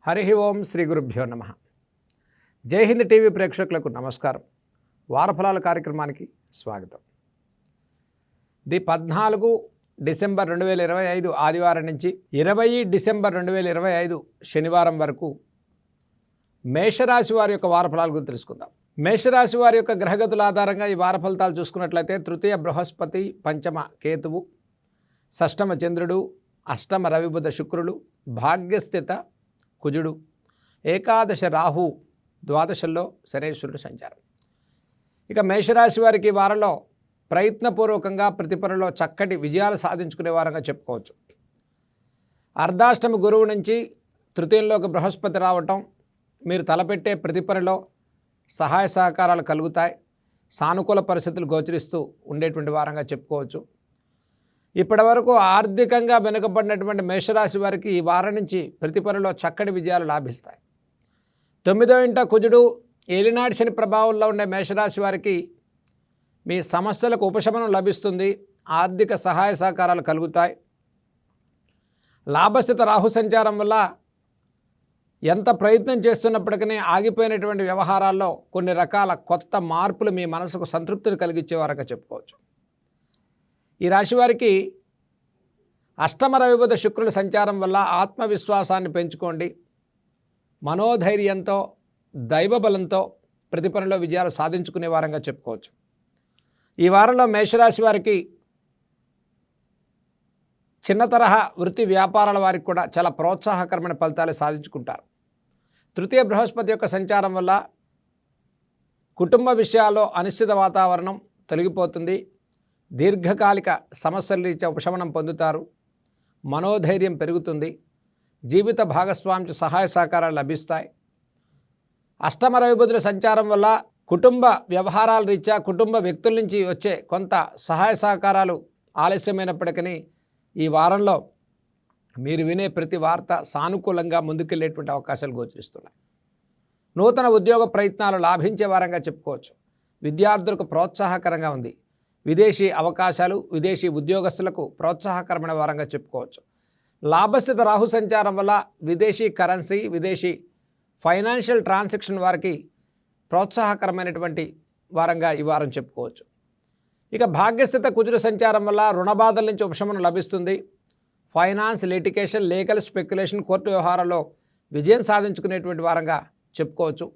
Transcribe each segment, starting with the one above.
హరి ఓం శ్రీ గురుభ్యో నమ. జై హింద్ టీవీ ప్రేక్షకులకు నమస్కారం. వారఫలాల కార్యక్రమానికి స్వాగతం. ది 14 డిసెంబర్ 2025 ఆదివారం నుంచి 20 డిసెంబర్ 2025 శనివారం వరకు మేషరాశి వారి యొక్క వారఫలాల గురించి తెలుసుకుందాం. మేషరాశి వారి యొక్క గ్రహగతుల ఆధారంగా ఈ వార ఫలితాలు చూసుకున్నట్లయితే తృతీయ బృహస్పతి, పంచమ కేతువు, షష్టమ చంద్రుడు, అష్టమ రవి బుధ శుక్రులు, భాగ్యస్థిత కుజుడు, ఏకాదశ రాహు, ద్వాదశల్లో శనేశ్వరుడు సంచారం. ఇక మేషరాశి వారికి ఈ వారంలో ప్రయత్నపూర్వకంగా ప్రతి పనిలో చక్కటి విజయాలు సాధించుకునే వారంగా చెప్పుకోవచ్చు. అర్ధాష్టమి గురువు నుంచి తృతీయంలోకి బృహస్పతి రావటం మీరు తలపెట్టే ప్రతి పనిలో సహాయ సహకారాలు కలుగుతాయి. సానుకూల పరిస్థితులు గోచరిస్తూ ఉండేటువంటి వారంగా చెప్పుకోవచ్చు. ఇప్పటి వరకు ఆర్థికంగా వెనుకబడినటువంటి మేషరాశి వారికి ఈ వారం నుంచి ప్రతి పనిలో చక్కటి విజయాలు లాభిస్తాయి. 9వ ఇంట కుజుడు ఏలినాటి శని ప్రభావంలో ఉండే మేషరాశి వారికి మీ సమస్యలకు ఉపశమనం లభిస్తుంది. ఆర్థిక సహాయ సహకారాలు కలుగుతాయి. లాభస్థిత రాహు సంచారం వల్ల ఎంత ప్రయత్నం చేస్తున్నప్పటికీ ఆగిపోయినటువంటి వ్యవహారాల్లో కొన్ని రకాల కొత్త మార్పులు మీ మనసుకు సంతృప్తిని కలిగించే వారంగా చెప్పుకోవచ్చు. ఈ రాశి వారికి అష్టమ రవి బుధ శుక్రుల సంచారం వల్ల ఆత్మవిశ్వాసాన్ని పెంచుకోండి. మనోధైర్యంతో, దైవబలంతో ప్రతి పనిలో విజయాలు సాధించుకునే వారంగా చెప్పుకోవచ్చు. ఈ వారంలో మేషరాశి వారికి చిన్న తరహా వృత్తి వ్యాపారాల వారికి కూడా చాలా ప్రోత్సాహకరమైన ఫలితాలు సాధించుకుంటారు. తృతీయ బృహస్పతి యొక్క సంచారం వల్ల కుటుంబ విషయాల్లో అనిశ్చిత వాతావరణం తొలగిపోతుంది. దీర్ఘకాలిక సమస్యల రీత్యా ఉపశమనం పొందుతారు. మనోధైర్యం పెరుగుతుంది. జీవిత భాగస్వామి సహాయ సహకారాలు లభిస్తాయి. అష్టమ రవి బుధుల సంచారం వల్ల కుటుంబ వ్యవహారాల రీత్యా కుటుంబ వ్యక్తుల నుంచి వచ్చే కొంత సహాయ సహకారాలు ఆలస్యమైనప్పటికీ ఈ వారంలో మీరు వినే ప్రతి వార్త సానుకూలంగా ముందుకెళ్లేటువంటి అవకాశాలు గోచరిస్తున్నాయి. నూతన ఉద్యోగ ప్రయత్నాలు లాభించే వారంగా చెప్పుకోవచ్చు. విద్యార్థులకు ప్రోత్సాహకరంగా ఉంది. విదేశీ అవకాశాలు, విదేశీ ఉద్యోగస్తులకు ప్రోత్సాహకరమైన వారంగా చెప్పుకోవచ్చు. లాభస్థిత రాహు సంచారం వల్ల విదేశీ కరెన్సీ, విదేశీ ఫైనాన్షియల్ ట్రాన్సాక్షన్ వారికి ప్రోత్సాహకరమైనటువంటి వారంగా ఈ వారం చెప్పుకోవచ్చు. ఇక భాగ్యస్థిత కుజుల సంచారం వల్ల రుణ బాధల నుంచి ఉపశమనం లభిస్తుంది. Finance, litigation, legal speculation, court వ్యవహారాల్లో విజయం సాధించుకునేటువంటి వారంగా చెప్పుకోవచ్చు.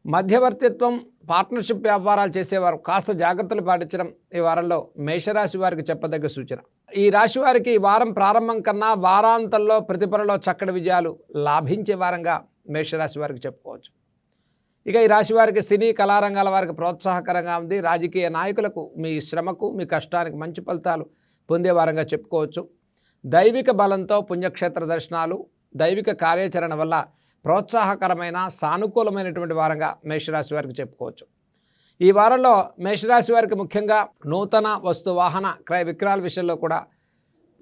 మధ్యవర్తిత్వం, పార్ట్నర్షిప్ వ్యాపారాలు చేసేవారు కాస్త జాగ్రత్తలు పాటించడం ఈ వారంలో మేషరాశి వారికి చెప్పదగ్గ సూచన. ఈ రాశి వారికి ఈ వారం ప్రారంభం కన్నా వారాంతంలో ప్రతి పనిలో చక్కటి విజయాలు లాభించే వారంగా మేషరాశి వారికి చెప్పుకోవచ్చు. ఇక ఈ రాశి వారికి సినీ కళారంగాల వారికి ప్రోత్సాహకరంగా ఉంది. రాజకీయ నాయకులకు మీ శ్రమకు, మీ కష్టానికి మంచి ఫలితాలు పొందే వారంగా చెప్పుకోవచ్చు. దైవిక బలంతో పుణ్యక్షేత్ర దర్శనాలు, దైవిక కార్యాచరణ వల్ల ప్రోత్సాహకరమైన సానుకూలమైనటువంటి వారంగా మేషరాశి వారికి చెప్పుకోవచ్చు. ఈ వారంలో మేషరాశి వారికి ముఖ్యంగా నూతన వస్తు వాహన క్రయ విక్రయాల విషయంలో కూడా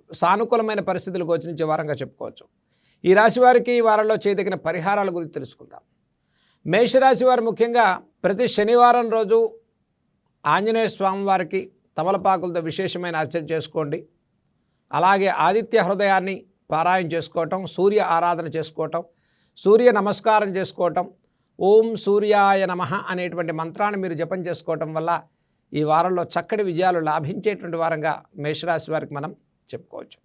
సానుకూలమైన పరిస్థితులు గోచరించే వారంగా చెప్పుకోవచ్చు. ఈ రాశి వారికి ఈ వారంలో చేయదగిన పరిహారాల గురించి తెలుసుకుందాం. మేషరాశి వారు ముఖ్యంగా ప్రతి శనివారం రోజు ఆంజనేయ స్వామి వారికి తమలపాకులతో విశేషమైన అర్చన చేసుకోండి. అలాగే ఆదిత్య హృదయాన్ని పారాయణ చేసుకోవటం, సూర్య ఆరాధన చేసుకోవటం, సూర్య నమస్కారం చేసుకోవటం, ఓం సూర్యాయ నమః అనేటువంటి మంత్రాన్ని మీరు జపం చేసుకోవటం వల్ల ఈ వారంలో చక్కటి విజయాలు లాభించేటువంటి వారంగా మేషరాశి వారికి మనం చెప్పుకోవచ్చు.